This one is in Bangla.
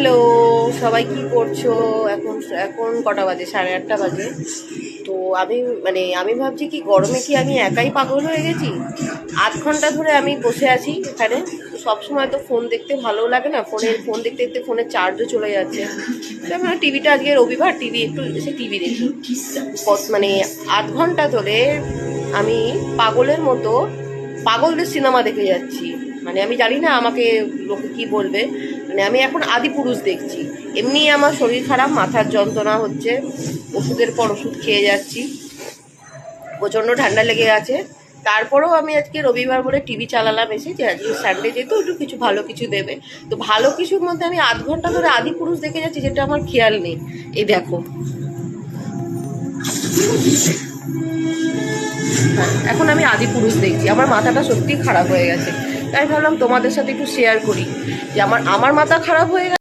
হ্যালো, সবাই কি করছো? এখন এখন কটা বাজে? 8:30 বাজে। তো আমি ভাবছি কি গরমে কি আমি একাই পাগল হয়ে গেছি। 8 ঘন্টা ধরে আমি বসে আছি এখানে। সব সময় তো ফোন দেখতে ভালো লাগে না, ফোন দেখতে দেখতে ফোনের চার্জও চলে যাচ্ছে। তো আমি টিভিটা, আজকে রবিবার, টিভি একটু এসে টিভি দেখি। 8 ঘন্টা ধরে আমি পাগলের মতো পাগলদের সিনেমা দেখে যাচ্ছি। আমি জানি না আমাকে লোকে কি বলবে। আমি এখন আদিপুরুষ দেখছি। এমনি আমার শরীর খারাপ, মাথার যন্ত্রণা হচ্ছে, ওষুধের পর ওষুধ খেয়ে যাচ্ছি, প্রচণ্ড ঠান্ডা লেগে গেছে। তারপরেও আমি আজকে রবিবার বলে টিভি চালালাম এসে, যে আজকে সানডে যেহেতু একটু কিছু ভালো কিছু দেবে। তো ভালো কিছুর মধ্যে আমি 8 ঘন্টা ধরে আদিপুরুষ দেখে যাচ্ছি, যেটা আমার খেয়াল নেই। এই দেখো, এখন আমি আদিপুরুষ দেখছি। আমার মাথাটা সত্যিই খারাপ হয়ে গেছে। তাই ভাবলাম তোমাদের সাথে একটু শেয়ার করি যে আমার মাথা খারাপ হয়ে গেছে।